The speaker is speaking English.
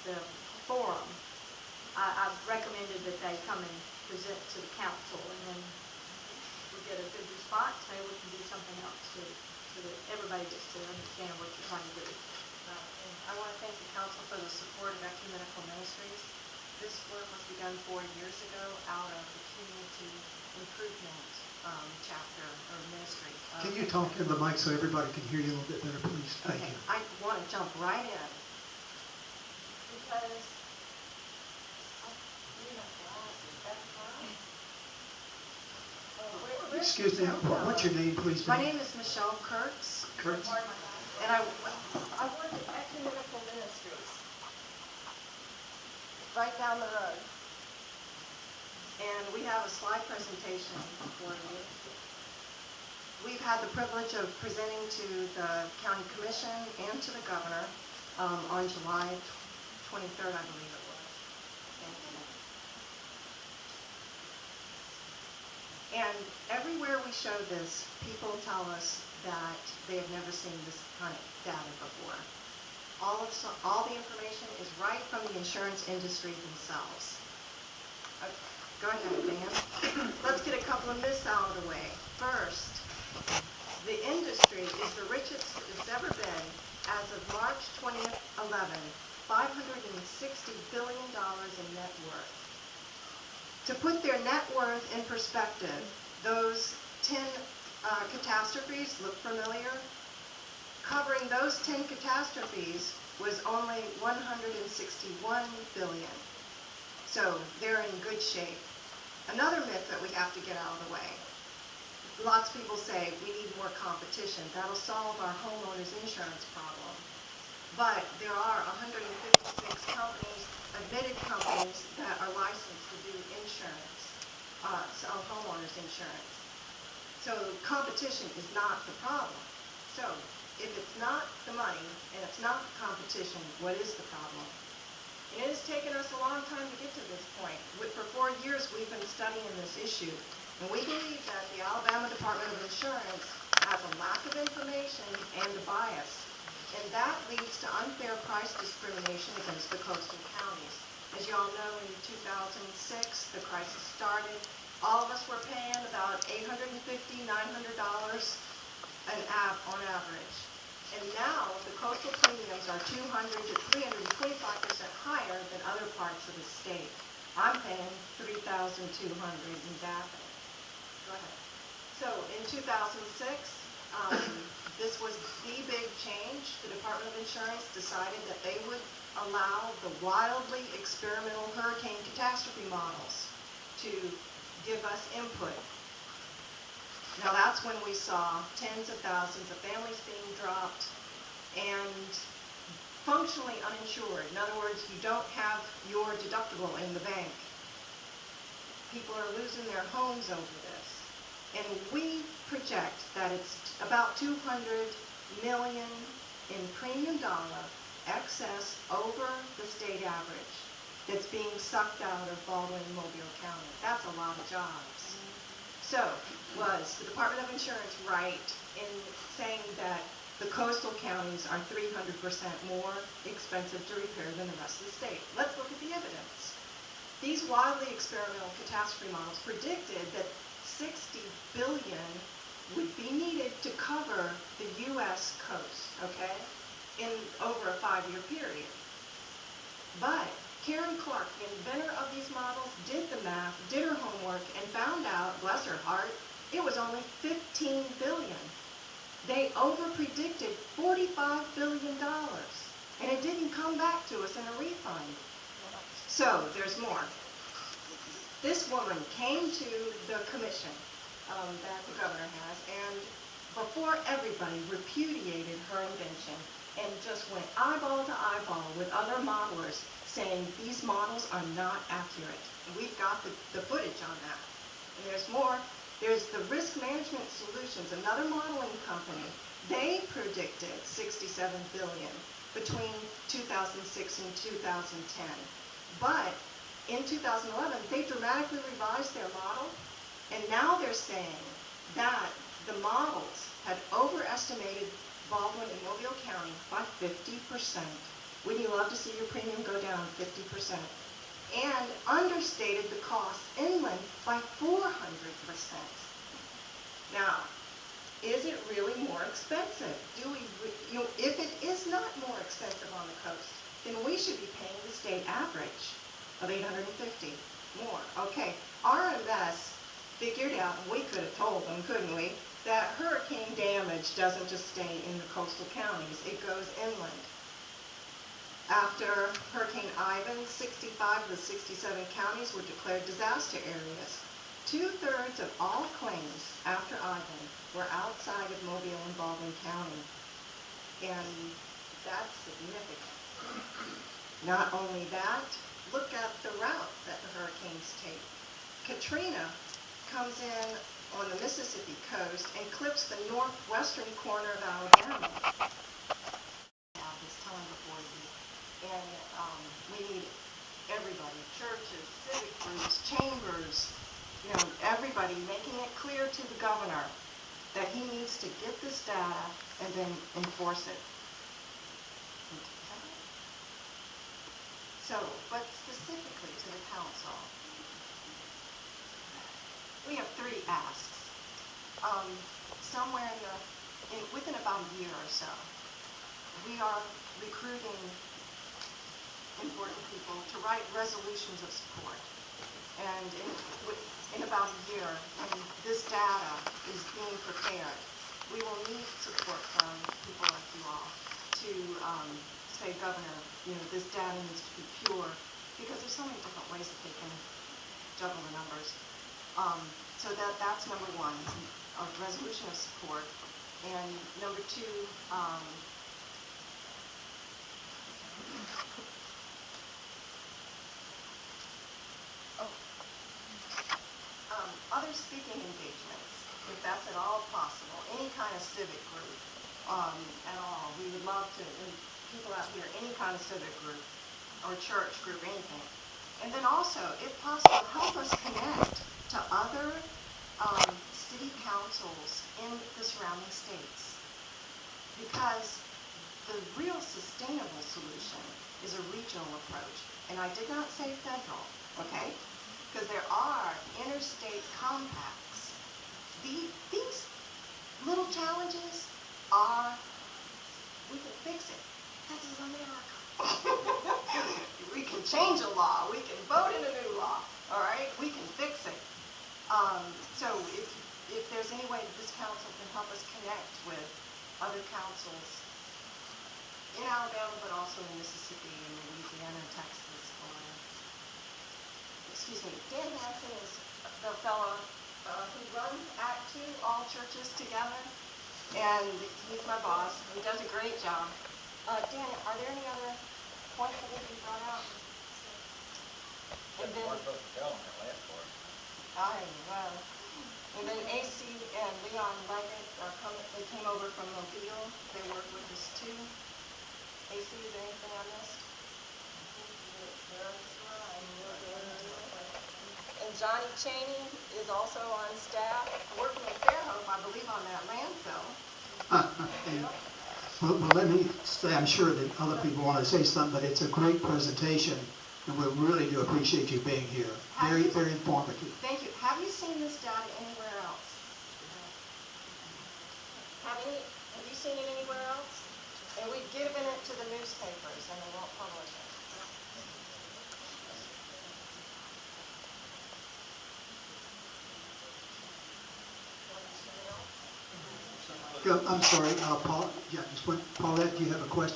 the forum, I've recommended that they come and present to the council, and then we get a good response, maybe we can do something else too, so that everybody gets to understand what you're trying to do. And I want to thank the council for the support of Ecumenical Ministries. This work was begun 4 years ago out of the community improvement chapter or ministry. Can you talk in the mic so everybody can hear you a little bit better, please? Thank you. I want to jump right in because Excuse me, what's your name, please? My name is Michelle Kurtz. Kurtz? And I work at Ecumenical Ministries, right down the road. And we have a slide presentation for you. We've had the privilege of presenting to the County Commission and to the Governor on July 23rd, I believe it was. Thank you. And everywhere we show this, people tell us that they have never seen this kind of data before. All the information is right from the insurance industry themselves. Okay, go ahead, Dan. Let's get a couple of myths out of the way. First, the industry is the richest it's ever been as of March 20th, 11, $560 billion in net worth. To put their net worth in perspective, those 10 catastrophes look familiar? Covering those 10 catastrophes was only $161 billion. So they're in good shape. Another myth that we have to get out of the way. Lots of people say we need more competition. That'll solve our homeowners insurance problem. But there are 156 companies, admitted companies, that are licensed to do insurance, sell homeowners insurance. So competition is not the problem. So if it's not the money and it's not the competition, what is the problem? And it has taken us a long time to get to this point. For 4 years we've been studying this issue, and we believe that the Alabama Department of Insurance has a lack of information and a bias, and that leads to unfair price discrimination against the coastal counties. As you all know, in 2006 the crisis started. All of us were paying about $850, $900 on average. And now the coastal premiums are 200 to 325% higher than other parts of the state. I'm paying $3,200 in Daphne. Go ahead. So in 2006, this was the big change. The Department of Insurance decided that they would allow the wildly experimental hurricane catastrophe models to give us input. Now that's when we saw tens of thousands of families being dropped and functionally uninsured. In other words, you don't have your deductible in the bank. People are losing their homes over this. And we project that it's about $200 million in premium dollar excess over the state average that's being sucked out of Baldwin and Mobile County. That's a lot of jobs. So, was the Department of Insurance right in saying that the coastal counties are 300% more expensive to repair than the rest of the state? Let's look at the evidence. These wildly experimental catastrophe models predicted that $60 billion would be needed to cover the U.S. coast, okay, in over a 5-year period. But Karen Clark, the inventor of these models, did the math, did her homework, and found out, bless her heart, it was only $15 billion. They overpredicted $45 billion, and it didn't come back to us in a refund. So there's more. This woman came to the commission that the governor has, and before everybody repudiated her invention and just went eyeball to eyeball with other modelers saying these models are not accurate. And we've got the footage on that. And there's more. There's the Risk Management Solutions, another modeling company. They predicted $67 billion between 2006 and 2010. But in 2011, they dramatically revised their model, and now they're saying that the models had overestimated Baldwin and Mobile County by 50%. Wouldn't you love to see your premium go down 50%? And understated the cost inland by 400%. Now, is it really more expensive? If it is not more expensive on the coast, then we should be paying the state average of $850 more. Okay, RMS figured out, and we could have told them, couldn't we, that hurricane damage doesn't just stay in the coastal counties, it goes inland. After Hurricane Ivan, 65 of the 67 counties were declared disaster areas. 2/3 of all claims after Ivan were outside of Mobile and Baldwin County. And that's significant. Not only that, look at the route that the hurricanes take. Katrina comes in on the Mississippi coast and clips the northwestern corner of Alabama. Have this time before you. And we need everybody, churches, civic groups, chambers, everybody making it clear to the governor that he needs to get this data and then enforce it. So, but specifically to the council, we have 3 asks. Somewhere within about a year or so, we are recruiting important people to write resolutions of support. And in about a year, when this data is being prepared, we will need support from people like you all to say, Governor, this data needs to be pure, because there's so many different ways that they can juggle the numbers. So that's number 1, a resolution of support. And number 2, other speaking engagements, if that's at all possible, any kind of civic group at all. We would love to, people out here, any kind of civic group or church group, anything. And then also, if possible, help us connect to other city councils in the surrounding states. Because the real sustainable solution is a regional approach. And I did not say federal, okay? Because there are interstate compacts. These little challenges we can fix it. This is America. We can change a law. We can vote in a new law. All right? We can fix it. So if there's any way that this council can help us connect with other councils in Alabama, but also in Mississippi and Louisiana, Texas, Florida. Excuse me, Dan Hansen is the fellow who runs Act 2, All Churches Together, and he's my boss. He does a great job. Dan, are there any other points that need to be brought out? And then, and then AC and Leon Leggett they came over from Mobile. They work with us too. AC, is there anything I missed? And Johnny Cheney is also on staff, working with Fairhope, I believe, on that landfill. Well, let me say, I'm sure that other people want to say something, but it's a great presentation, and we really do appreciate you being here. Very, very informative. Thank you. Have you seen this data anywhere else? Have you seen it anywhere else? And we've given it to the newspapers, and they won't publish it. I'm sorry, Paul. Yeah, Paulette, do you have a question?